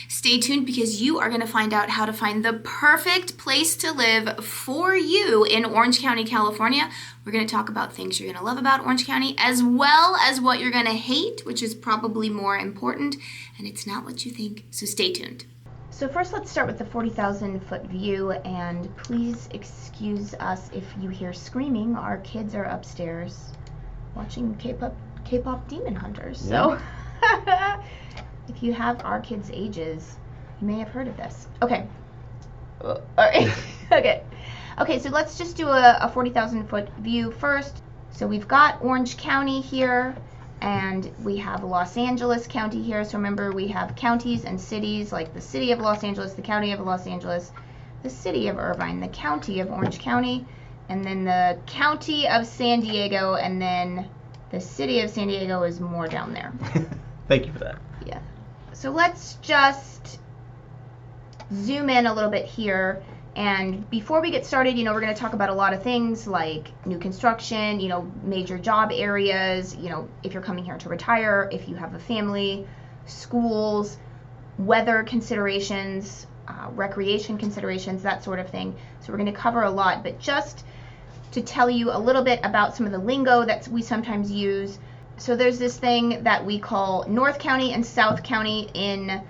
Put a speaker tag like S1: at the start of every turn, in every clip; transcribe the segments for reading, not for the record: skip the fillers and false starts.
S1: Stay tuned because you are going to find out how to find the perfect place to live for you in Orange County, California. We're going to talk about things you're going to love about Orange County as well as what you're going to hate, which is probably more important, and it's not what you think, so stay tuned. So first let's start with the 40,000 foot view, and please excuse us if you hear screaming. Our kids are upstairs watching K-pop Demon Hunters. So if you have our kids' ages, you may have heard of this. Okay. All right. Okay, so let's just do a 40,000 foot view first. So we've got Orange County here, and we have Los Angeles County here. So remember, we have counties and cities, like the city of Los Angeles, the county of Los Angeles, the city of Irvine, the county of Orange County, and then the county of San Diego, and then the city of San Diego is more down there.
S2: Thank you for that.
S1: Yeah. So let's just zoom in a little bit here. And before we get started, we're going to talk about a lot of things like new construction, major job areas, if you're coming here to retire, if you have a family, schools, weather considerations, recreation considerations, that sort of thing. So we're going to cover a lot, but just to tell you a little bit about some of the lingo that we sometimes use. So there's this thing that we call North County and South County in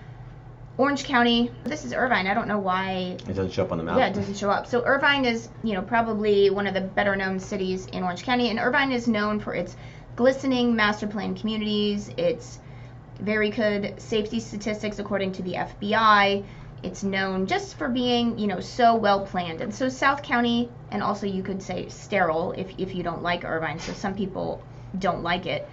S1: Orange County. This is Irvine. I don't know why
S2: it doesn't show up on the map.
S1: Yeah, it doesn't show up. So Irvine is, probably one of the better known cities in Orange County, and Irvine is known for its glistening master plan communities, its very good safety statistics according to the FBI. It's known just for being, so well planned. And so South County, and also you could say sterile if you don't like Irvine. So some people don't like it.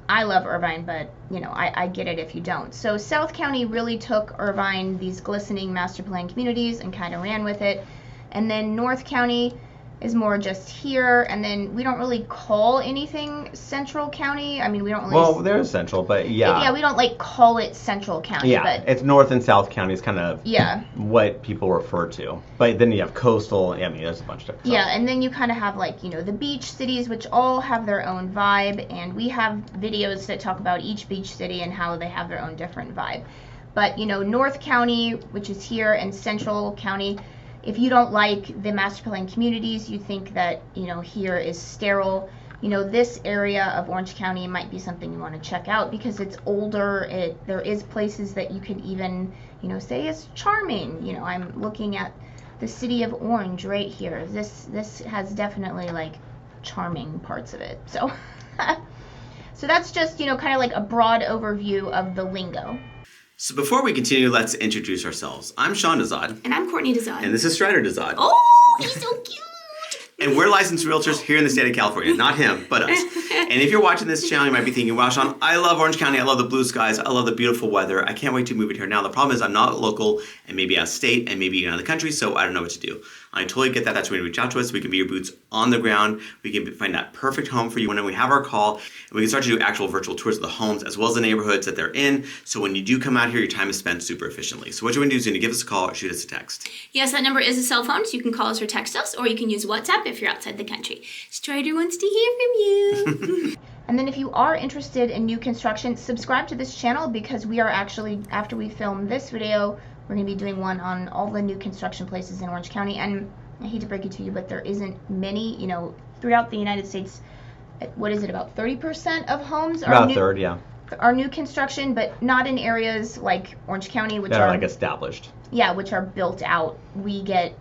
S1: I love Irvine, but I get it if you don't. So South County really took Irvine, these glistening master plan communities, and kind of ran with it. And then North County is more just here, and then we don't really call anything Central County. I mean, we don't really...
S2: Well, there's Central, but yeah.
S1: Yeah, we don't call it Central County.
S2: Yeah,
S1: but
S2: it's North and South County is kind of what people refer to. But then you have coastal, there's a bunch of different stuff.
S1: Yeah, and then you kind of have the beach cities, which all have their own vibe, and we have videos that talk about each beach city and how they have their own different vibe. But, North County, which is here, and Central County, if you don't like the master plan communities, you think that, here is sterile, this area of Orange County might be something you want to check out because it's older. There is places that you could even, say is charming. I'm looking at the city of Orange right here. This has definitely charming parts of it. So, so that's just, kind of a broad overview of the lingo.
S3: So before we continue, let's introduce ourselves. I'm Sean Dazad.
S1: And I'm Courtney Dazad.
S3: And this is Strider Dazad.
S1: Oh, he's so cute.
S3: And we're licensed realtors here in the state of California. Not him, but us. And if you're watching this channel, you might be thinking, wow, Sean, I love Orange County. I love the blue skies. I love the beautiful weather. I can't wait to move it here. Now, the problem is I'm not local and maybe out of state and maybe out of the country, so I don't know what to do. I totally get that. That's when you reach out to us. We can be your boots on the ground. We can find that perfect home for you when we have our call. And we can start to do actual virtual tours of the homes as well as the neighborhoods that they're in. So when you do come out here, your time is spent super efficiently. So what you're going to do is you're going to give us a call or shoot us a text.
S1: Yes, that number is a cell phone, so you can call us or text us, or you can use WhatsApp if you're outside the country. Strider wants to hear from you. And then if you are interested in new construction, subscribe to this channel because we are actually, after we film this video, we're going to be doing one on all the new construction places in Orange County. And I hate to break it to you, but there isn't many, throughout the United States. What is it, about 30% of homes are
S2: about a third,
S1: are new construction, but not in areas like Orange County, which
S2: that are established.
S1: Yeah, which are built out. We get,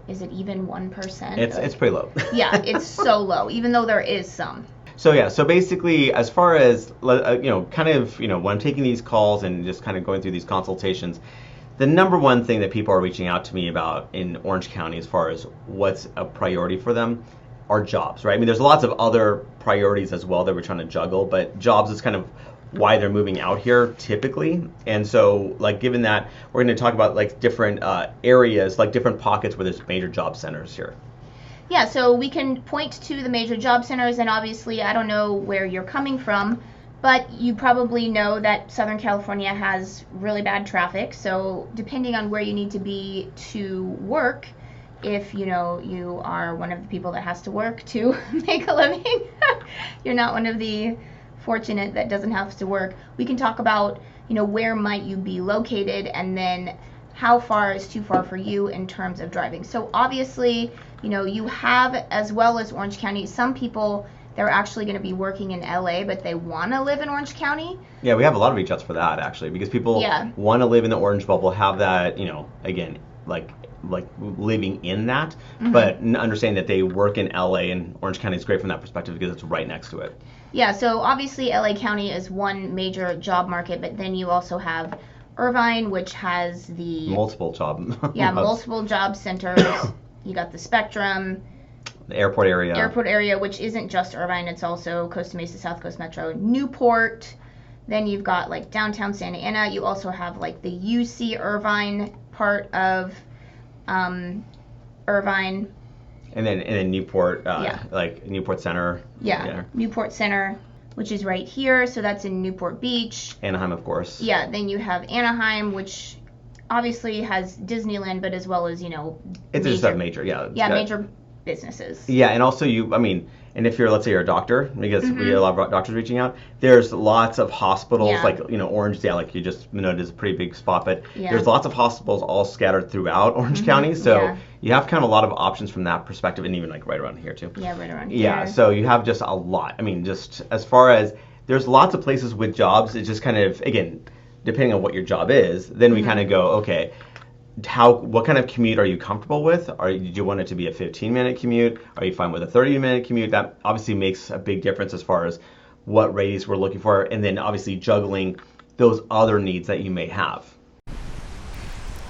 S1: is it even 1%?
S2: It's pretty low.
S1: Yeah, it's so low, even though there is some.
S2: So basically, as far as when I'm taking these calls and just kind of going through these consultations, the number one thing that people are reaching out to me about in Orange County as far as what's a priority for them are jobs, right? There's lots of other priorities as well that we're trying to juggle, but jobs is kind of why they're moving out here typically. And so given that, we're going to talk about different areas, different pockets where there's major job centers here.
S1: Yeah, so we can point to the major job centers, and obviously I don't know where you're coming from, but you probably know that Southern California has really bad traffic. So depending on where you need to be to work, if you are one of the people that has to work to make a living, you're not one of the fortunate that doesn't have to work, we can talk about where might you be located, and then how far is too far for you in terms of driving. So obviously, you have, as well as Orange County, some people, they're actually going to be working in LA, but they want to live in Orange County.
S2: Yeah, we have a lot of reach outs for that, actually, because people want to live in the orange bubble, have that, again, like living in that, but understanding that they work in LA, and Orange County is great from that perspective because it's right next to it.
S1: Yeah, so obviously LA County is one major job market, but then you also have Irvine, which has the
S2: multiple job
S1: multiple job centers. You got the Spectrum,
S2: the airport area,
S1: which isn't just Irvine, it's also Costa Mesa, South Coast Metro, Newport. Then you've got like downtown Santa Ana. You also have like the UC Irvine part of Irvine.
S2: And then Newport, like Newport Center.
S1: Yeah, Newport Center, which is right here. So that's in Newport Beach.
S2: Anaheim, of course.
S1: Yeah, then you have Anaheim, which obviously has Disneyland, but as well as,
S2: it's just a major,
S1: major businesses.
S2: Yeah, and also and if let's say you're a doctor, because we get a lot of doctors reaching out, there's lots of hospitals, like, Orange, like you just noted is a pretty big spot, but there's lots of hospitals all scattered throughout Orange County, so you have kind of a lot of options from that perspective, and even like right around here too.
S1: Yeah, right around here.
S2: Yeah, so you have just a lot. Just as far as, there's lots of places with jobs, it's just kind of, again, depending on what your job is, then we kind of go, okay, what kind of commute are you comfortable with? Do you want it to be a 15-minute commute? Are you fine with a 30-minute commute? That obviously makes a big difference as far as what radius we're looking for, and then obviously juggling those other needs that you may have.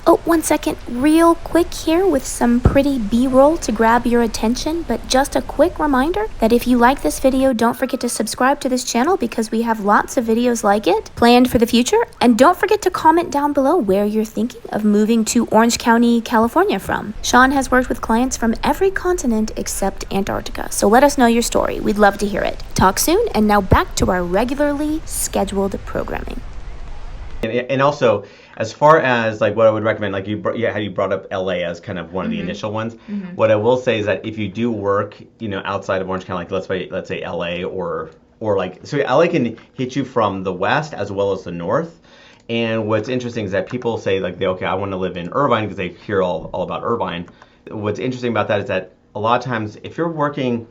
S4: Oh, 1 second, real quick here with some pretty B-roll to grab your attention, but just a quick reminder that if you like this video, don't forget to subscribe to this channel because we have lots of videos like it planned for the future, and don't forget to comment down below where you're thinking of moving to Orange County, California from. Sean has worked with clients from every continent except Antarctica, so let us know your story. We'd love to hear it. Talk soon, and now back to our regularly scheduled programming.
S2: And also, as far as like what I would recommend, like you brought up LA as kind of one of the initial ones. What I will say is that if you do work, outside of Orange County, like let's say LA or like, so LA can hit you from the west as well as the north. And what's interesting is that people say like, I want to live in Irvine because they hear all about Irvine. What's interesting about that is that a lot of times if you're working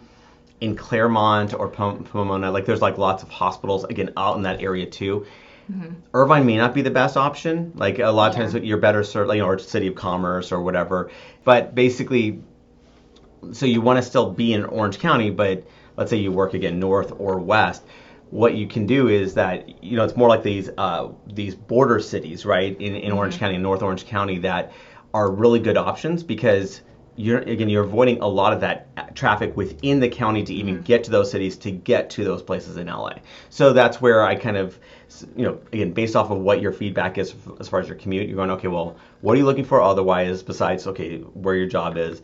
S2: in Claremont or Pomona, like there's like lots of hospitals again out in that area too. Irvine may not be the best option. Like a lot of times you're better served, or City of Commerce or whatever. But basically, so you want to still be in Orange County, but let's say you work again north or west. What you can do is that, it's more like these border cities, right, in Orange County, North Orange County, that are really good options because you're avoiding a lot of that traffic within the county to even get to those cities, to get to those places in LA. So that's where I kind of, again, based off of what your feedback is as far as your commute, you're going, okay, well, what are you looking for otherwise besides, okay, where your job is?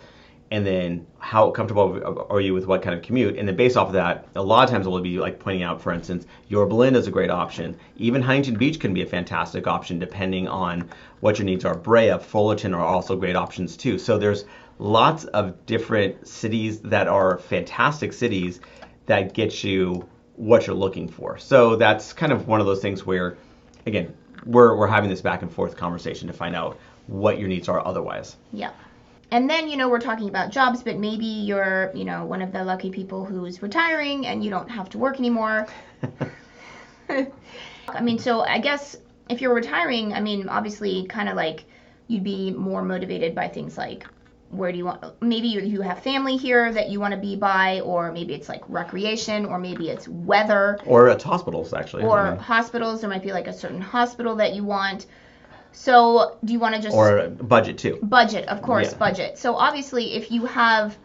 S2: And then how comfortable are you with what kind of commute? And then based off of that, a lot of times we'll be like pointing out, for instance, Yorba Linda is a great option. Even Huntington Beach can be a fantastic option depending on what your needs are. Brea, Fullerton are also great options too. So there's lots of different cities that are fantastic cities that get you what you're looking for. So that's kind of one of those things where, again, we're having this back and forth conversation to find out what your needs are otherwise.
S1: Yeah. And then, we're talking about jobs, but maybe you're, one of the lucky people who's retiring and you don't have to work anymore. So I guess if you're retiring, obviously kind of like you'd be more motivated by things like, where do you want, maybe you have family here that you want to be by, or maybe it's like recreation, or maybe it's weather.
S2: Or it's hospitals, actually.
S1: Or hospitals, there might be like a certain hospital that you want. So do you want to just...
S2: Or budget too.
S1: Budget, of course, budget. So obviously if you have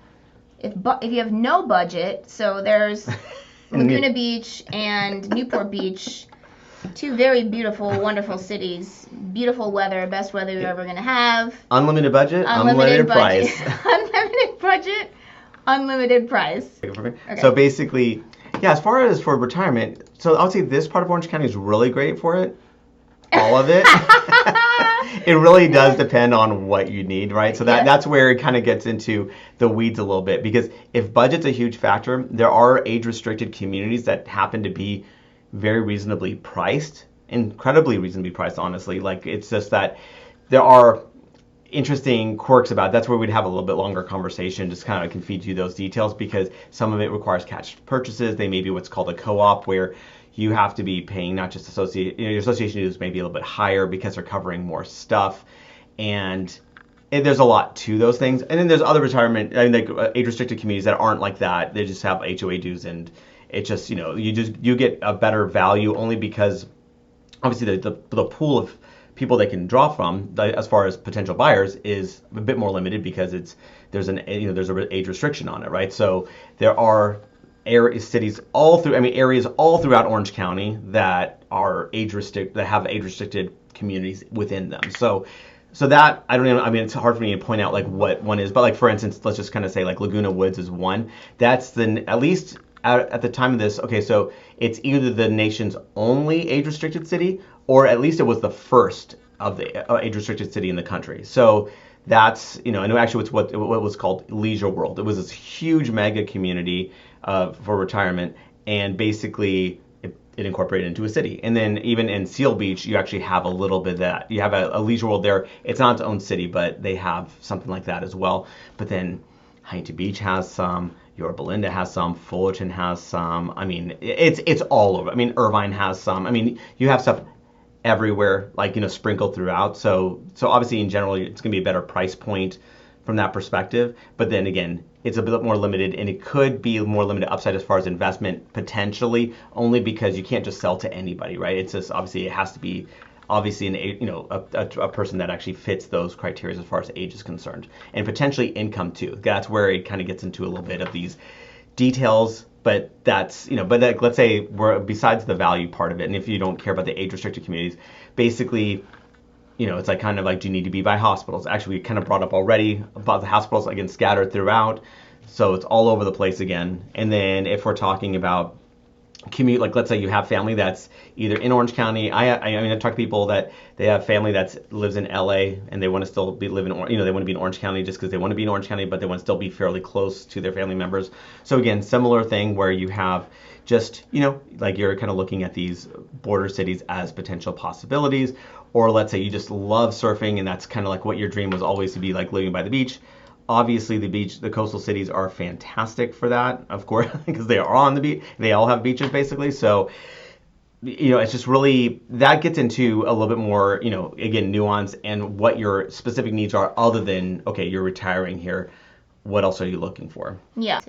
S1: no budget, so there's Laguna Beach and Newport Beach, two very beautiful, wonderful cities, beautiful weather, best weather you're ever going to have.
S2: Unlimited budget, unlimited price.
S1: Unlimited budget, unlimited price.
S2: Okay. So basically, as far as for retirement, so I would say this part of Orange County is really great for it. All of it. It really does depend on what you need, right? So that's where it kind of gets into the weeds a little bit, because if budget's a huge factor, there are age-restricted communities that happen to be very reasonably priced, incredibly reasonably priced, honestly. Like, it's just that there are interesting quirks about it. That's where we'd have a little bit longer conversation, just kind of can feed you those details, because some of it requires cash purchases. They may be what's called a co-op, where you have to be paying not just your association dues may be a little bit higher because they're covering more stuff, and there's a lot to those things. And then there's other retirement, I mean, like age-restricted communities that aren't like that. They just have HOA dues, and it just, you get a better value only because obviously the pool of people they can draw from, as far as potential buyers, is a bit more limited because there's an age restriction on it, right? So there are areas all throughout Orange County that have age restricted communities within them. So that, I don't know, I mean, it's hard for me to point out like what one is, but like, for instance, let's just kind of say like Laguna Woods is one. That's at least at the time of this, okay, so it's either the nation's only age-restricted city, or at least it was the first of the age-restricted city in the country. So that's, and actually it's what was called Leisure World. It was this huge mega community for retirement, and basically it incorporated into a city. And then even in Seal Beach, you actually have a little bit of that. You have a Leisure World there. It's not its own city, but they have something like that as well. But then Huntington Beach has some. Yorba Linda has some, Fullerton has some. I mean, it's all over. I mean, Irvine has some. I mean, you have stuff everywhere, like, sprinkled throughout. So obviously in general, it's going to be a better price point from that perspective. But then again, it's a bit more limited, and it could be more limited upside as far as investment potentially, only because you can't just sell to anybody, right? It's just obviously it has to be a person that actually fits those criteria as far as age is concerned, and potentially income too. That's where it kind of gets into a little bit of these details, but that's, let's say besides the value part of it, and if you don't care about the age restricted communities, basically, it's like kind of like, do you need to be by hospitals? Actually, we kind of brought up already about the hospitals, again, scattered throughout, so it's all over the place again. And then if we're talking about commute, like let's say you have family that's either in Orange County. I talk to people that they have family that lives in LA and they want to still they want to be in Orange County just because they want to be in Orange County, but they want to still be fairly close to their family members. So again, similar thing where you have just, like you're kind of looking at these border cities as potential possibilities, or let's say you just love surfing and that's kind of like what your dream was always to be, like living by the beach. Obviously, the coastal cities are fantastic for that, of course, because they are on the beach. They all have beaches, basically. So, it's just really, that gets into a little bit more, again, nuance and what your specific needs are, other than, okay, you're retiring here. What else are you looking for?
S1: Yeah.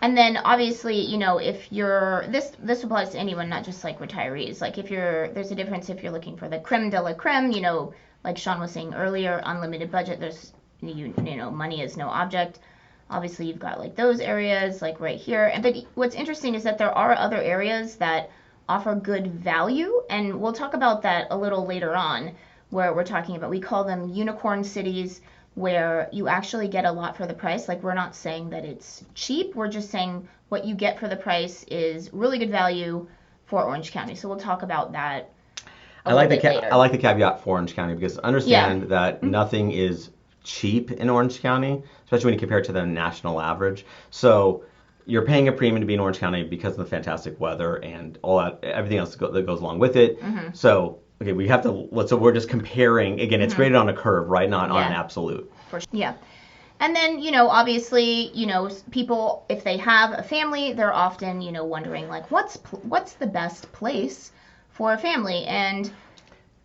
S1: And then obviously, if you're, this applies to anyone, not just like retirees. Like there's a difference if you're looking for the creme de la creme, like Sean was saying earlier, unlimited budget, there's, money is no object. Obviously, you've got like those areas like right here. But what's interesting is that there are other areas that offer good value, and we'll talk about that a little later on, where we're talking about, we call them unicorn cities, where you actually get a lot for the price. Like, we're not saying that it's cheap, we're just saying what you get for the price is really good value for Orange County. So we'll talk about that
S2: I like the caveat for Orange County, because understand that nothing is cheap in Orange County, especially when you compare it to the national average. So you're paying a premium to be in Orange County because of the fantastic weather and all that, everything else that goes along with it. Mm-hmm. So, okay, so we're just comparing, again, it's graded on a curve, right? Not on an absolute.
S1: Yeah. And then, obviously, people, if they have a family, they're often, wondering, like, what's the best place for a family? And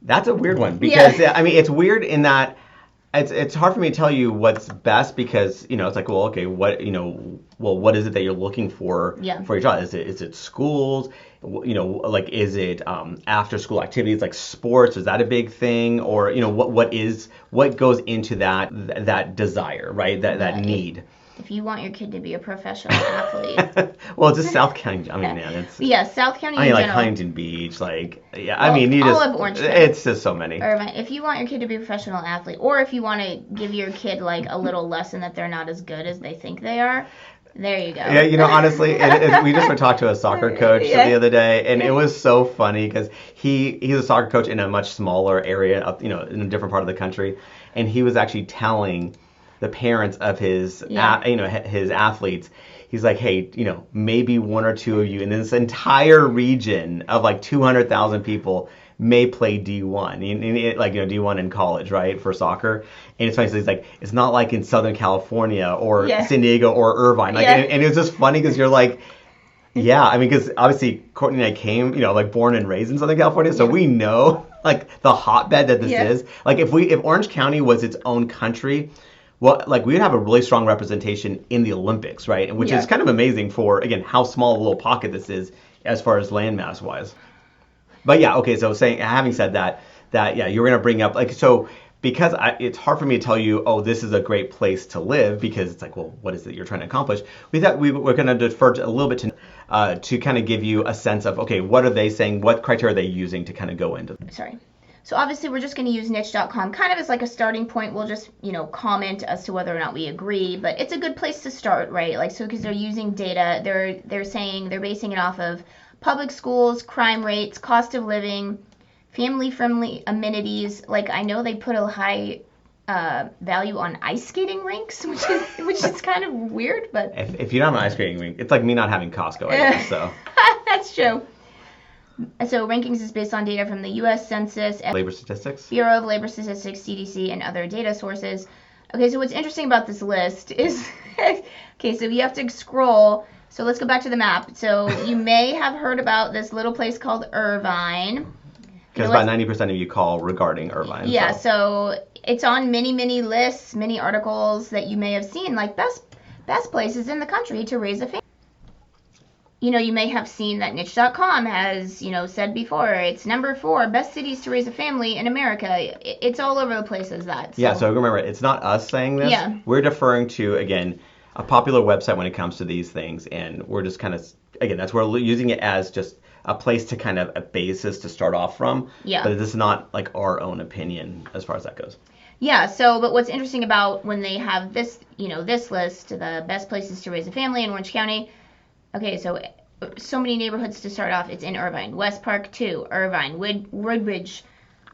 S2: that's a weird one, because, I mean, it's weird in that it's hard for me to tell you what's best, because, it's like, well, okay, what is it that you're looking for for your child? Is it schools? Like, is it after school activities like sports? Is that a big thing? Or, what goes into that desire, right? That need.
S1: If you want your kid to be a professional athlete.
S2: Well, it's just South County. I mean, man, it's.
S1: South County.
S2: Like Huntington Beach, all
S1: of Orange County.
S2: It's just so many.
S1: Irvine, if you want your kid to be a professional athlete, or if you want to give your kid like a little lesson that they're not as good as they think they are, there you go.
S2: Yeah, honestly, we just were talking to a soccer coach the other day, and it was so funny because he's a soccer coach in a much smaller area, in a different part of the country, and he was actually telling the parents of his athletes, he's like, hey, maybe one or two of you in this entire region of like 200,000 people, may play D1, like D1 in college, right, for soccer. And it's funny, so it's not like in Southern California or San Diego or Irvine, and it was just funny because you're like, yeah, I mean, because obviously Courtney and I came, born and raised in Southern California, so we know like the hotbed that this is. Like if Orange County was its own country, well, like we would have a really strong representation in the Olympics, right? Which is kind of amazing for, again, how small a little pocket this is as far as landmass wise. But yeah, okay, so having said that you're gonna bring up because it's hard for me to tell you, oh, this is a great place to live, because it's like, well, what is it you're trying to accomplish? We thought we're going to defer a little bit to kind of give you a sense of, okay, what are they saying? What criteria are they using to kind of go into?
S1: Sorry. So obviously we're just going to use niche.com kind of as like a starting point. We'll just, comment as to whether or not we agree, but it's a good place to start, right? Like, so because they're using data, they're saying they're basing it off of public schools, crime rates, cost of living, family-friendly amenities. Like, I know they put a high value on ice skating rinks, which is kind of weird, but
S2: if you don't have an ice skating rink, it's like me not having Costco, I guess, so.
S1: That's true. So rankings is based on data from the U.S. Census,
S2: Labor Statistics,
S1: Bureau of Labor Statistics, CDC, and other data sources. Okay, so what's interesting about this list is, okay, so you have to scroll. So let's go back to the map. So you may have heard about this little place called Irvine.
S2: Because about 90% of you call regarding Irvine.
S1: Yeah, so it's on many lists, many articles that you may have seen, like best places in the country to raise a family. You may have seen that niche.com has, said before, it's number 4 best cities to raise a family in America. It's all over the place as that. So.
S2: Yeah, so remember, it's not us saying this.
S1: Yeah.
S2: We're deferring to, again, a popular website when it comes to these things, and we're just kind of, again, that's where we're using it as just a place to kind of a basis to start off from.
S1: Yeah.
S2: But this is not like our own opinion as far as that goes.
S1: Yeah, but what's interesting about when they have this, this list, the best places to raise a family in Orange County. Okay, so many neighborhoods to start off. It's in Irvine, West Park 2, Irvine, Woodbridge,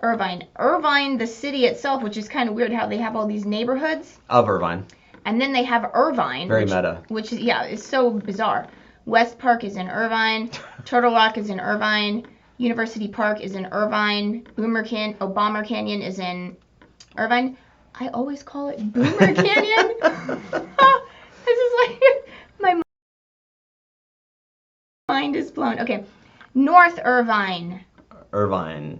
S1: Irvine, the city itself, which is kind of weird how they have all these neighborhoods.
S2: Of Irvine.
S1: And then they have Irvine.
S2: Very meta.
S1: Which is, it's so bizarre. West Park is in Irvine, Turtle Rock is in Irvine, University Park is in Irvine, Obama Canyon is in Irvine. I always call it Boomer Canyon. This is like, my mind is blown. Okay, North Irvine.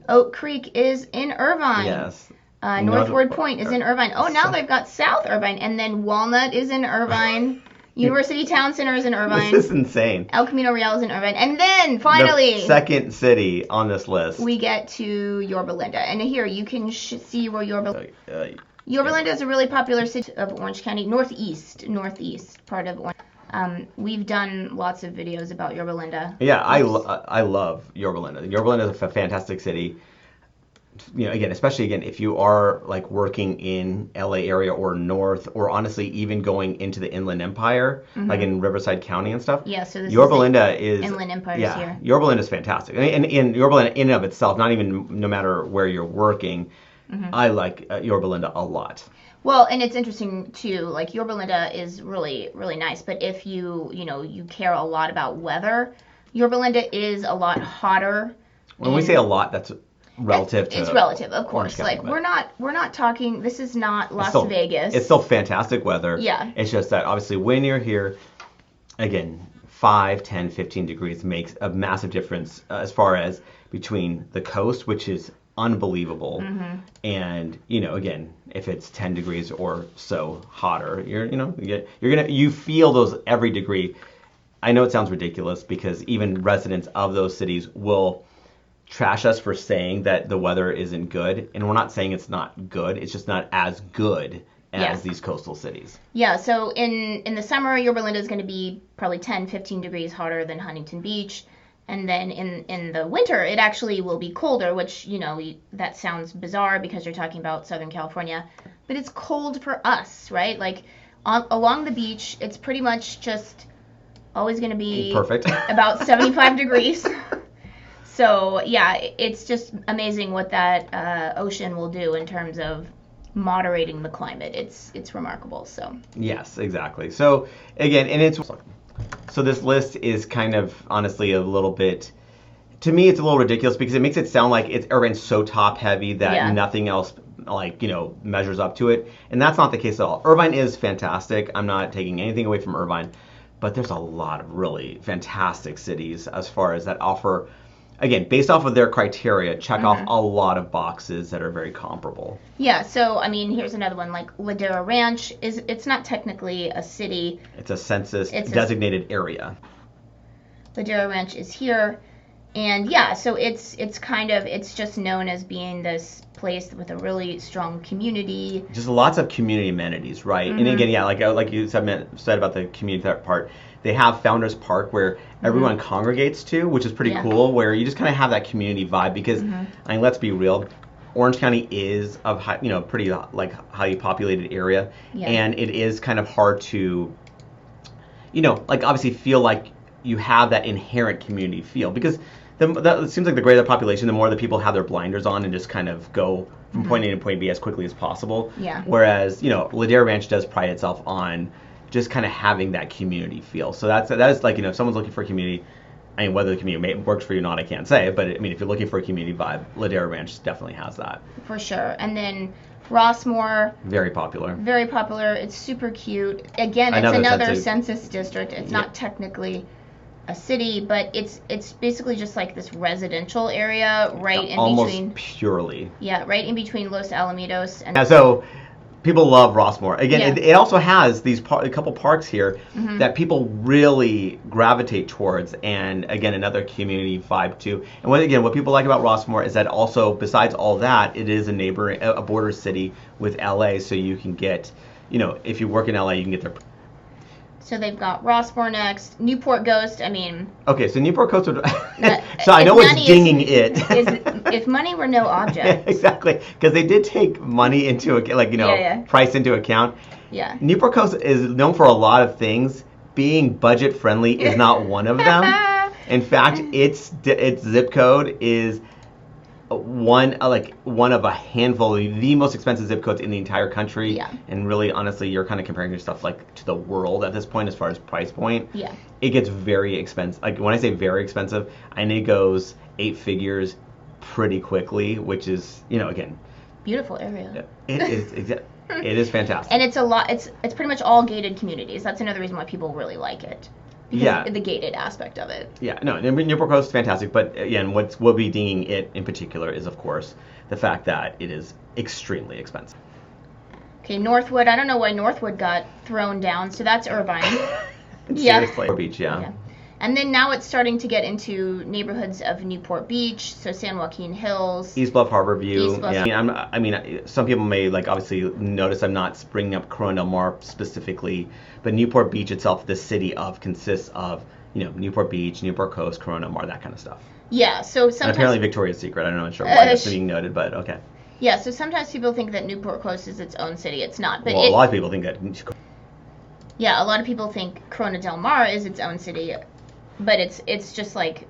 S1: Oak Creek is in Irvine.
S2: Yes.
S1: Northward Point is in Irvine. Oh, now they've got South Irvine. And then Walnut is in Irvine. University Town Center is in Irvine.
S2: This is insane.
S1: El Camino Real is in Irvine. And then, finally,
S2: the second city on this list,
S1: we get to Yorba Linda. And here, you can see where Yorba Linda is a really popular city of Orange County. Northeast part of Orange. We've done lots of videos about Yorba Linda.
S2: Yeah, I love Yorba Linda. Yorba Linda is a fantastic city. Especially if you are like working in LA area or north, or honestly even going into the Inland Empire, like in Riverside County and stuff.
S1: Yeah, so this
S2: Yorba Linda is
S1: Inland Empire here.
S2: Yorba Linda is fantastic, and Yorba Linda in and of itself, not even no matter where you're working, I like Yorba Linda a lot.
S1: Well, and it's interesting too. Like Yorba Linda is really nice, but if you care a lot about weather, Yorba Linda is a lot hotter.
S2: When we say a lot, that's relative to
S1: it's relative, of course. Like we're not talking, this is not Las Vegas.
S2: It's still fantastic weather.
S1: Yeah.
S2: It's just that obviously when you're here, again, 5, 10, 15 degrees makes a massive difference as far as between the coast, which is unbelievable, and again, if it's 10 degrees or so hotter, you feel those every degree. I know it sounds ridiculous because even residents of those cities will trash us for saying that the weather isn't good, and we're not saying it's not good, it's just not as good as these coastal cities.
S1: Yeah, so in the summer, Yorba Linda is going to be probably 10-15 degrees hotter than Huntington Beach, and then in the winter it actually will be colder, which that sounds bizarre because you're talking about Southern California, but it's cold for us, right? Like along the beach, it's pretty much just always going to be
S2: perfect
S1: about 75 degrees. So, yeah, it's just amazing what that ocean will do in terms of moderating the climate. It's remarkable. So.
S2: Yes, exactly. So, again, so this list is kind of honestly a little bit, to me, it's a little ridiculous because it makes it sound like Irvine's so top heavy that
S1: Yeah.
S2: nothing else measures up to it, and that's not the case at all. Irvine is fantastic. I'm not taking anything away from Irvine, but there's a lot of really fantastic cities as far as that offer. Again, based off of their criteria, check off a lot of boxes that are very comparable.
S1: Yeah, so I mean, here's another one, like Ladera Ranch it's not technically a city.
S2: It's a census designated area.
S1: Ladera Ranch is here, and yeah, so it's just known as being this place with a really strong community.
S2: Just lots of community amenities, right? And again, yeah, like you said about the community part, they have Founders Park where everyone congregates to, which is pretty cool, where you just kind of have that community vibe because, I mean, let's be real, Orange County is a pretty highly populated area, and it is kind of hard to, obviously feel like you have that inherent community feel because it seems like the greater the population, the more the people have their blinders on and just kind of go from point A to point B as quickly as possible.
S1: Yeah.
S2: Whereas, Ladera Ranch does pride itself on just kind of having that community feel. So that is like, if someone's looking for a community, I mean, whether the community works for you or not, I can't say. But I mean, if you're looking for a community vibe, Ladera Ranch definitely has that.
S1: For sure. And then Rossmore.
S2: Very popular.
S1: Very popular. It's super cute. Again, it's another census district. It's not technically a city, but it's basically just like this residential area right in
S2: almost
S1: between.
S2: Purely.
S1: Yeah, right in between Los Alamitos and.
S2: Yeah, so people love Rossmore. Again,
S1: Yeah.
S2: it also has a couple parks here that people really gravitate towards, and again, another community vibe too. And what people like about Rossmore is that also, besides all that, it is a border city with LA, so you can get, if you work in LA, you can get there.
S1: So they've got Rossmore next, Newport Ghost. I mean.
S2: Okay, so Newport Coast would. So I know what's dinging it.
S1: If money were no object.
S2: Exactly, because they did take money into account, price into account.
S1: Yeah.
S2: Newport Coast is known for a lot of things. Being budget friendly is not one of them. In fact, its zip code is one of a handful of the most expensive zip codes in the entire country.
S1: Yeah.
S2: And really, honestly, you're kind of comparing yourself to the world at this point as far as price point.
S1: Yeah.
S2: It gets very expensive. Like when I say very expensive, I know it goes 8 figures pretty quickly, which is, again,
S1: beautiful area.
S2: It is it is fantastic.
S1: And it's a lot. It's pretty much all gated communities. That's another reason why people really like it. Because the gated aspect of it.
S2: Yeah, no, Newport Coast is fantastic, but again, what will be dinging it in particular is, of course, the fact that it is extremely expensive.
S1: Okay, Northwood. I don't know why Northwood got thrown down, so that's Irvine.
S2: Seriously. Beach, yeah.
S1: And then now it's starting to get into neighborhoods of Newport Beach, so San Joaquin Hills.
S2: East Bluff Harbor View.
S1: East Bluff.
S2: Yeah. I mean, some people may obviously notice I'm not bringing up Corona Del Mar specifically, but Newport Beach itself, the city consists of Newport Beach, Newport Coast, Corona Del Mar, that kind of stuff.
S1: Yeah. So sometimes.
S2: And apparently Victoria's Secret. I'm not sure why that's being noted, but okay.
S1: Yeah. So sometimes people think that Newport Coast is its own city. It's not. But
S2: a lot of people think that.
S1: Yeah, a lot of people think Corona Del Mar is its own city. But it's just like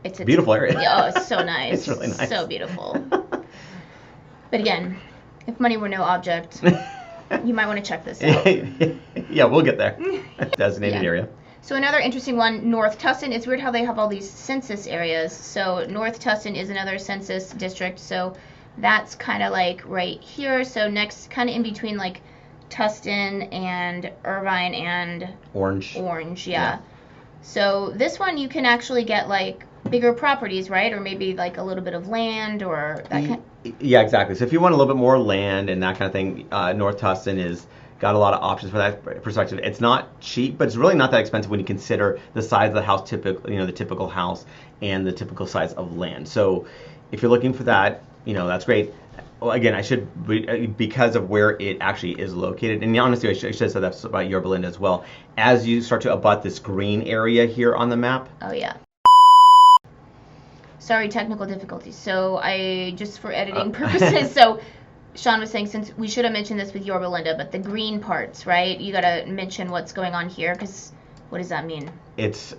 S1: it's a
S2: beautiful area.
S1: Oh, it's so nice.
S2: It's really nice.
S1: So beautiful. But again, if money were no object, you might want to check this out.
S2: Yeah, we'll get there. Designated area.
S1: So another interesting one, North Tustin. It's weird how they have all these census areas. So North Tustin is another census district. So that's kind of like right here. So next, kind of in between like Tustin and Irvine and
S2: Orange.
S1: Yeah. So this one you can actually get like bigger properties, right? Or maybe like a little bit of land or that kind.
S2: Yeah, exactly. So if you want a little bit more land and that kind of thing, North Tustin is got a lot of options for that perspective. It's not cheap, but it's really not that expensive when you consider the size of the house, the typical house and the typical size of land. So if you're looking for that, that's great. Well, again, I should, because of where it actually is located, and honestly, I should have said that about Yorba Linda as well. As you start to abut this green area here on the map.
S1: Oh, yeah. Sorry, technical difficulties. So just for editing purposes, so Sean was saying, since we should have mentioned this with Yorba Linda, but the green parts, right? You got to mention what's going on here, because what does that mean?
S2: It's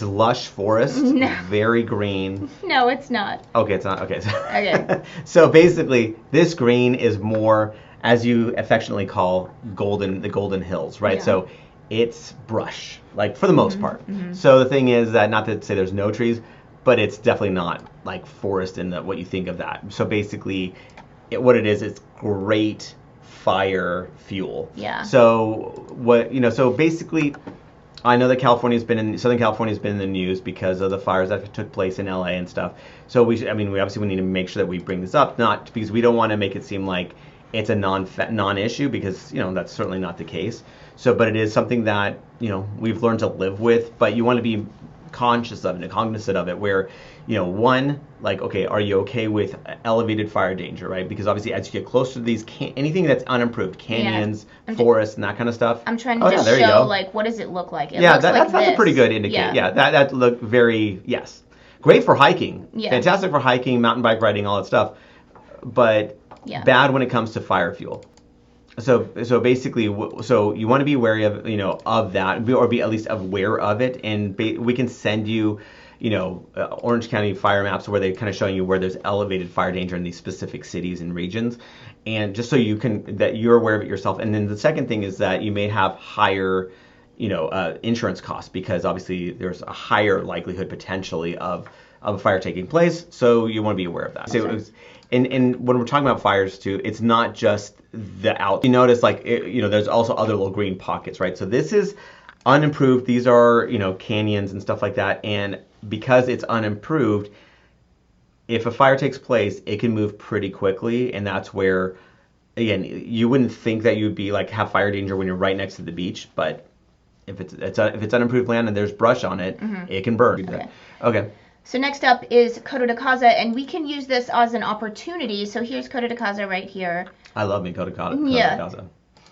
S2: lush forest, very green.
S1: No, it's not.
S2: Okay, it's not. Okay.
S1: Okay.
S2: So basically, this green is more, as you affectionately call, the golden hills, right?
S1: Yeah.
S2: So it's brush, like for the most part. So the thing is that, not to say there's no trees, but it's definitely not like forest in what you think of that. So basically, what it is, it's great fire fuel.
S1: Yeah.
S2: So so basically, I know that Southern California's been in the news because of the fires that took place in LA and stuff. So we obviously need to make sure that we bring this up, not because we don't want to make it seem like it's a non-issue, because that's certainly not the case. So, but it is something that we've learned to live with. But you want to be conscious of it and cognizant of it, where one, like, okay, are you okay with elevated fire danger, right? Because obviously as you get closer to these anything that's unimproved, canyons, forests, and that kind of stuff.
S1: I'm trying to just show, like, what does it look like? It looks
S2: that's a pretty good indicator. Yeah, that looked very, yes, great for hiking.
S1: Yeah.
S2: Fantastic for hiking, mountain bike riding, all that stuff. But bad when it comes to fire fuel. So basically, so you want to be wary of of that, or be at least aware of it, and we can send you Orange County fire maps where they're kind of showing you where there's elevated fire danger in these specific cities and regions, and just so that you're aware of it yourself. And then the second thing is that you may have higher insurance costs, because obviously there's a higher likelihood potentially of a fire taking place, so you want to be aware of that. So and when we're talking about fires too, it's not just the out. You notice, like, there's also other little green pockets, right? So this is unimproved. These are canyons and stuff like that, and because it's unimproved, if a fire takes place, it can move pretty quickly, and that's where, again, you wouldn't think that you'd be like have fire danger when you're right next to the beach, but if it's unimproved land and there's brush on it, it can burn. Okay.
S1: So next up is Coto de Caza, and we can use this as an opportunity. So here's Coto de Caza right here.
S2: I love me Coto de Caza.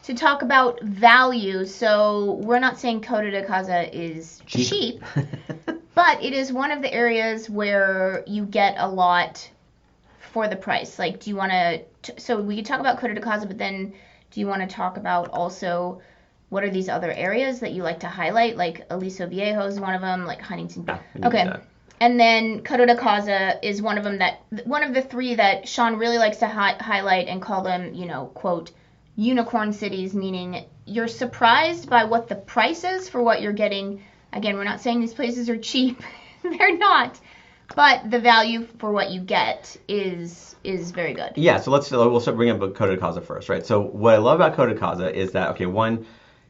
S1: To talk about value. So we're not saying Coto de Caza is cheap, but it is one of the areas where you get a lot for the price. Like, do you want to? So we could talk about Coto de Caza, but then do you want to talk about also what are these other areas that you like to highlight? Like Aliso Viejo is one of them. Like Huntington Beach. Okay. And then Coto de Caza is one of them, one of the three that Sean really likes to highlight and call them, quote, unicorn cities, meaning you're surprised by what the price is for what you're getting. Again, we're not saying these places are cheap. They're not. But the value for what you get is very good.
S2: Yeah, so we'll start bringing up Coto de Caza first, right? So what I love about Coto de Caza is that, okay, one,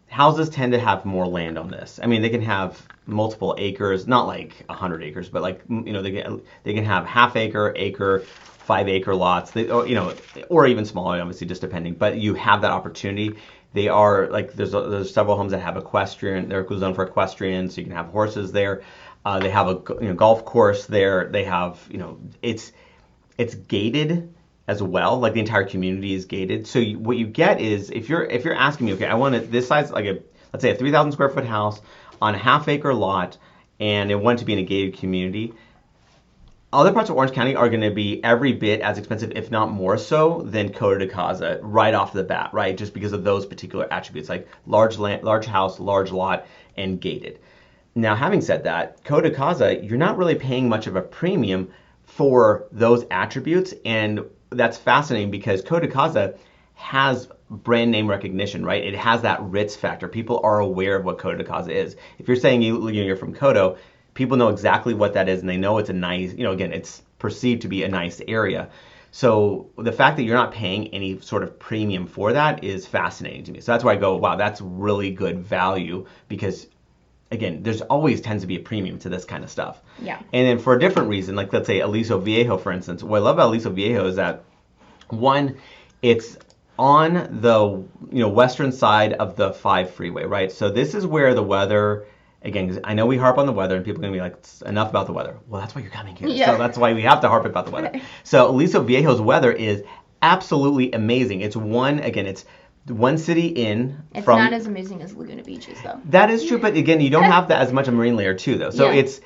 S2: houses tend to have more land on this. I mean, they can have multiple acres, not like 100 acres, but like, they can have half acre, 5-acre lots, or even smaller, obviously, just depending. But you have that opportunity. They are like, there's several homes that have equestrian. They're zoned for equestrian, so you can have horses there. They have a golf course there. They have it's gated as well. Like the entire community is gated. So what you get is, if you're asking me, okay, I want this size, like let's say a 3,000 square foot house on a half-acre lot, and I want it to be in a gated community. Other parts of Orange County are going to be every bit as expensive, if not more so, than Coto de Caza right off the bat, right? Just because of those particular attributes, like large house, large lot, and gated. Now, having said that, Coto de Caza, you're not really paying much of a premium for those attributes, and that's fascinating because Coto de Caza has brand name recognition, right? It has that Ritz factor. People are aware of what Coto de Caza is. If you're saying you're from Coto, people know exactly what that is, and they know it's a nice, again, it's perceived to be a nice area. So the fact that you're not paying any sort of premium for that is fascinating to me. So that's why I go, wow, that's really good value, because again, there's always tends to be a premium to this kind of stuff.
S1: Yeah.
S2: And then for a different reason, like let's say Aliso Viejo, for instance, what I love about Aliso Viejo is that, one, it's on the western side of the 5 freeway, right? So this is where the weather, again, 'cause I know we harp on the weather and people are going to be like, enough about the weather. Well, that's why you're coming here.
S1: Yeah.
S2: So that's why we have to harp about the weather. So Aliso Viejo's weather is absolutely amazing. It's one city in.
S1: It's not as amazing as Laguna Beach's, though.
S2: That is true, but again, you don't have that as much a marine layer too, though. So it's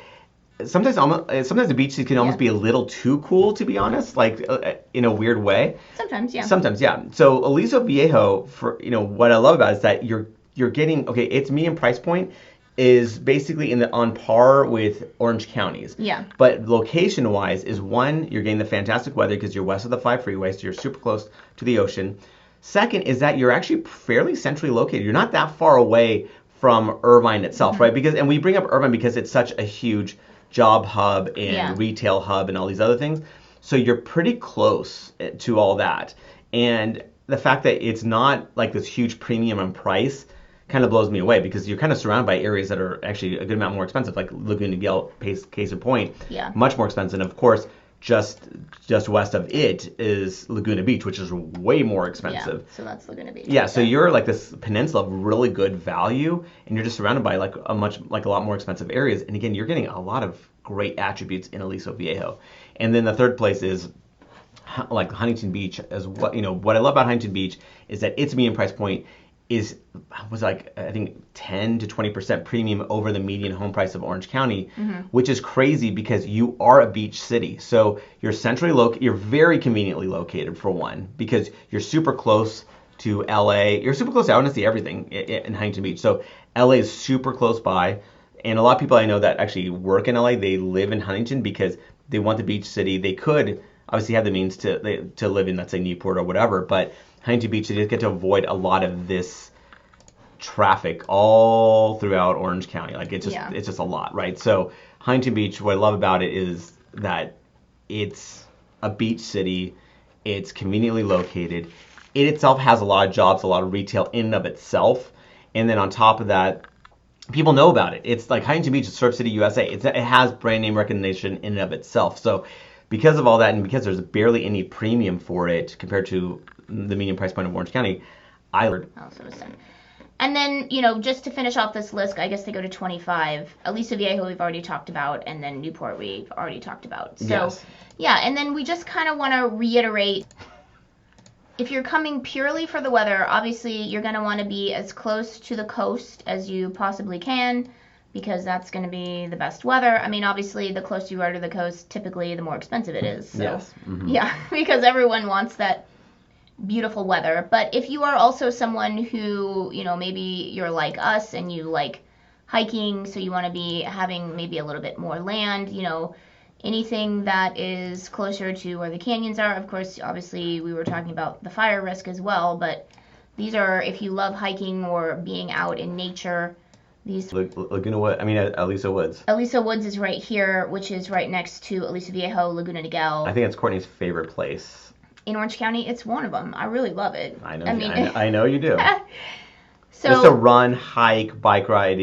S2: sometimes the beaches can almost be a little too cool, to be honest, like in a weird way.
S1: Sometimes, yeah.
S2: Sometimes, yeah. So Aliso Viejo, for what I love about it is that you're getting, okay, its median price point is basically on par with Orange County's.
S1: Yeah.
S2: But location-wise is, one, you're getting the fantastic weather because you're west of the 5 freeway, so you're super close to the ocean. Second is that you're actually fairly centrally located. You're not that far away from Irvine itself, right? And we bring up Irvine because it's such a huge job hub and
S1: Yeah.
S2: retail hub and all these other things. So you're pretty close to all that. And the fact that it's not like this huge premium on price kind of blows me away, because you're kind of surrounded by areas that are actually a good amount more expensive, like Laguna Niguel, case in point,
S1: Yeah.
S2: much more expensive. And of course, just west of it is Laguna Beach, which is way more expensive.
S1: Yeah, so that's Laguna Beach.
S2: Yeah, so you're like this peninsula of really good value, and you're just surrounded by like a lot more expensive areas. And again, you're getting a lot of great attributes in Aliso Viejo. And then the third place is like Huntington Beach. As what what I love about Huntington Beach is that its median price point was like, I think 10 to 20% premium over the median home price of Orange County, which is crazy because you are a beach city. So you're centrally located, you're very conveniently located for one, because you're super close to LA. You're super close to, I want to see everything in Huntington Beach. So LA is super close by. And a lot of people I know that actually work in LA, they live in Huntington because they want the beach city. They could obviously have the means to live in, let's say, Newport or whatever, but Huntington Beach, they just get to avoid a lot of this traffic all throughout Orange County. Like it's just a lot, right? So Huntington Beach, what I love about it is that it's a beach city. It's conveniently located. It itself has a lot of jobs, a lot of retail in and of itself. And then on top of that, people know about it. It's like Huntington Beach is Surf City, USA. It has brand name recognition in and of itself. So because of all that, and because there's barely any premium for it compared to the median price point of Orange County,
S1: And then, just to finish off this list, I guess they go to 25. Aliso Viejo we've already talked about, and then Newport we've already talked about. So,
S2: yes.
S1: Yeah, and then we just kind of want to reiterate, if you're coming purely for the weather, obviously you're going to want to be as close to the coast as you possibly can, because that's going to be the best weather. I mean, obviously, the closer you are to the coast, typically the more expensive it is. So,
S2: yes. Mm-hmm.
S1: Yeah, because everyone wants that beautiful weather. But if you are also someone who, maybe you're like us and you like hiking, so you want to be having maybe a little bit more land, anything that is closer to where the canyons are. Of course, obviously, we were talking about the fire risk as well, but these are, if you love hiking or being out in nature, these...
S2: Laguna Woods, Aliso Woods.
S1: Aliso Woods is right here, which is right next to Aliso Viejo, Laguna Niguel.
S2: I think it's Courtney's favorite place.
S1: In Orange County, it's one of them. I really love it.
S2: I know you do.
S1: So,
S2: just a run, hike, bike ride,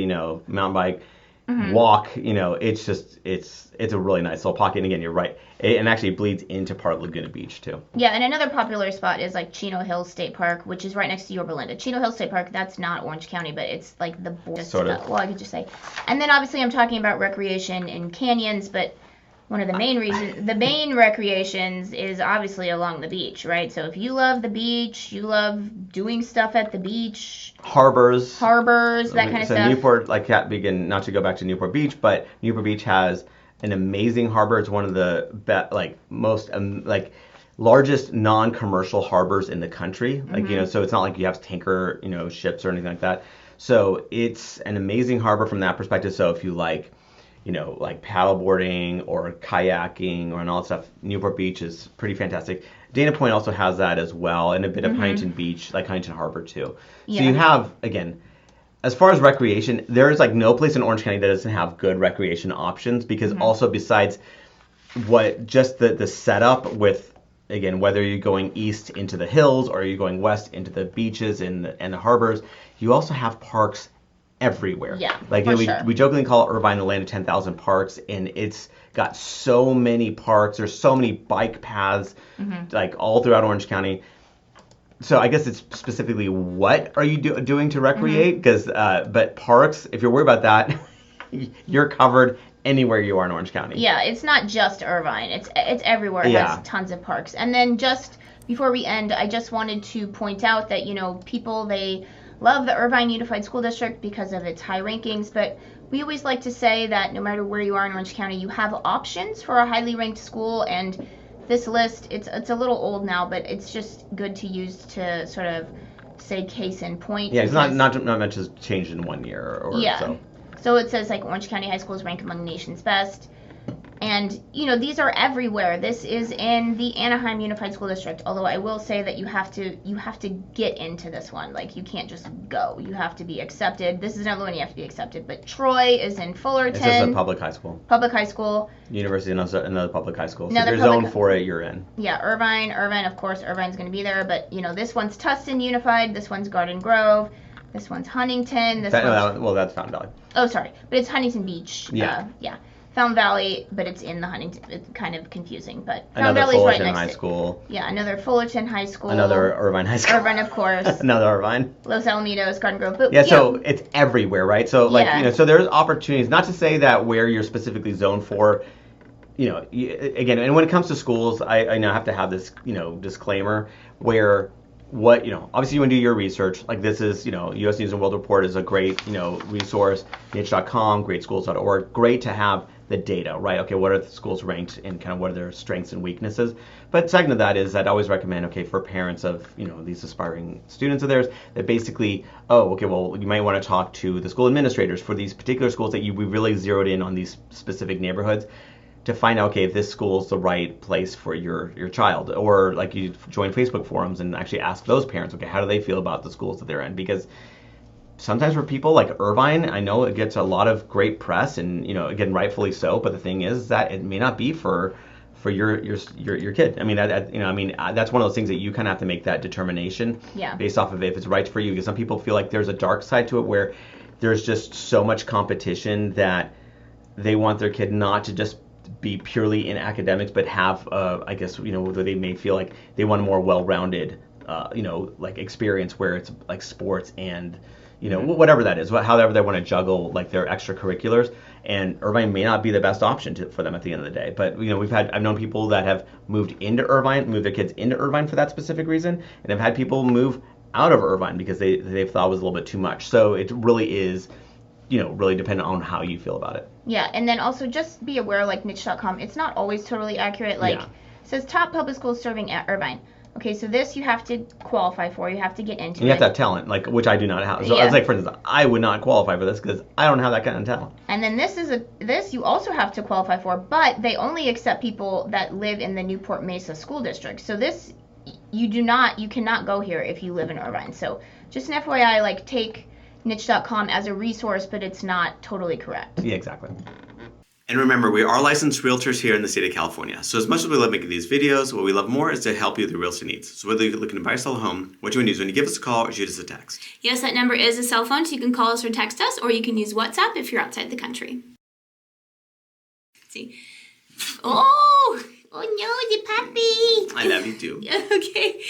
S2: mountain bike, walk, it's just, it's a really nice little pocket. And again, you're right. And actually it bleeds into part of Laguna Beach too.
S1: Yeah, and another popular spot is like Chino Hills State Park, which is right next to Yorba Linda. Chino Hills State Park, that's not Orange County, but it's like the border.
S2: Sort of.
S1: Well, I could just say. And then obviously I'm talking about recreation in canyons, but one of the main recreations is obviously along the beach, right? So if you love the beach, you love doing stuff at the beach.
S2: Harbors,
S1: that kind of stuff.
S2: Newport, not to go back to Newport Beach, but Newport Beach has an amazing harbor. It's one of the most largest non-commercial harbors in the country. So it's not like you have tanker, ships or anything like that. So it's an amazing harbor from that perspective. So if you like paddleboarding or kayaking or all that stuff, Newport Beach is pretty fantastic. Dana Point also has that as well, and a bit of Huntington Beach, like Huntington Harbor too.
S1: Yeah.
S2: So you have, again, as far as recreation, there's no place in Orange County that doesn't have good recreation options, because also besides the setup with, again, whether you're going east into the hills or you're going west into the beaches and the harbors, you also have parks everywhere.
S1: Yeah,
S2: we jokingly call Irvine the land of 10,000 parks, and it's got so many parks. There's so many bike paths, all throughout Orange County. So I guess it's specifically what are you doing to recreate? Because but parks, if you're worried about that, you're covered anywhere you are in Orange County.
S1: Yeah, it's not just Irvine. It's everywhere. It has tons of parks. And then just before we end, I just wanted to point out that people, they love the Irvine Unified School District because of its high rankings, but we always like to say that no matter where you are in Orange County, you have options for a highly ranked school, and this list, it's a little old now, but it's just good to use to sort of say case in point.
S2: Yeah, it's not much has changed in 1 year or so.
S1: So it says Orange County high schools rank among the nation's best, And, you know, these are everywhere. This is in the Anaheim Unified School District, although I will say that you have to get into this one. Like, you can't just go. You have to be accepted. This is another one you have to be accepted. But Troy is in Fullerton.
S2: It's just a public high school.
S1: Public high school.
S2: University, another public high school. So
S1: Another
S2: if you're
S1: public-
S2: zoned for it, you're in.
S1: Yeah, Irvine, of course, Irvine's going to be there. But, you know, this one's Tustin Unified. This one's Garden Grove. This one's Huntington. That's
S2: Fountain Valley.
S1: Oh, sorry. But it's Huntington Beach.
S2: Yeah.
S1: Yeah. Fountain Valley, but it's in the Huntington. It's kind of confusing, but Fountain
S2: Another
S1: Valley's right
S2: Fullerton
S1: next
S2: High
S1: to
S2: School.
S1: Yeah, another Fullerton High School.
S2: Another Irvine High School.
S1: Irvine, of course.
S2: Another Irvine.
S1: Los Alamitos, Garden Grove. But,
S2: Yeah, so it's everywhere, right? So, like,
S1: Yeah.
S2: you know, so there's opportunities, not to say that where you're specifically zoned for, you know, again, and when it comes to schools, I now have to have this, you know, disclaimer where what, you know, obviously you want to do your research. Like, this is, you know, U.S. News and World Report is a great, you know, resource, niche.com, greatschools.org, great to have the data, right? Okay, what are the schools ranked and kind of what are their strengths and weaknesses? But second to that is I'd always recommend, okay, for parents of, you know, these aspiring students of theirs, that basically, oh, okay, well, you might want to talk to the school administrators for these particular schools that we really zeroed in on these specific neighborhoods to find out, okay, if this school is the right place for your child. Or like you join Facebook forums and actually ask those parents, okay, how do they feel about the schools that they're in? Because sometimes for people like Irvine, I know it gets a lot of great press and, you know, again, rightfully so, but the thing is that it may not be for your kid. I mean, that's one of those things that you kind of have to make that determination based off of if it's right for you, because some people feel like there's a dark side to it where there's just so much competition that they want their kid not to just be purely in academics, but have, I guess, you know, they may feel like they want a more well-rounded, you know, like experience where it's like sports and, you know, whatever that is, however they want to juggle like their extracurriculars. And Irvine may not be the best option for them at the end of the day. But, you know, I've known people that have moved into Irvine, moved their kids into Irvine for that specific reason, and have had people move out of Irvine because they've thought it was a little bit too much. So it really is, you know, really dependent on how you feel about it.
S1: Yeah, and then also just be aware, like niche.com, it's not always totally accurate. Like, it says top public schools serving at Irvine. Okay, so this you have to qualify for. You have to get into it.
S2: You have to have talent, like, which I do not have. So I was like, for instance, I would not qualify for this because I don't have that kind of talent.
S1: And then this you also have to qualify for, but they only accept people that live in the Newport Mesa School District. So this you cannot go here if you live in Irvine. So just an FYI, like, take niche.com as a resource, but it's not totally correct.
S2: Yeah, exactly.
S3: And remember, we are licensed realtors here in the state of California. So as much as we love making these videos, what we love more is to help you with your real estate needs. So whether you're looking to buy or sell a home, what you want to do is when you give us a call or shoot us a text.
S1: Yes, that number is a cell phone, so you can call us or text us, or you can use WhatsApp if you're outside the country. Let's see. Oh no, the puppy.
S3: I love you too.
S1: Okay.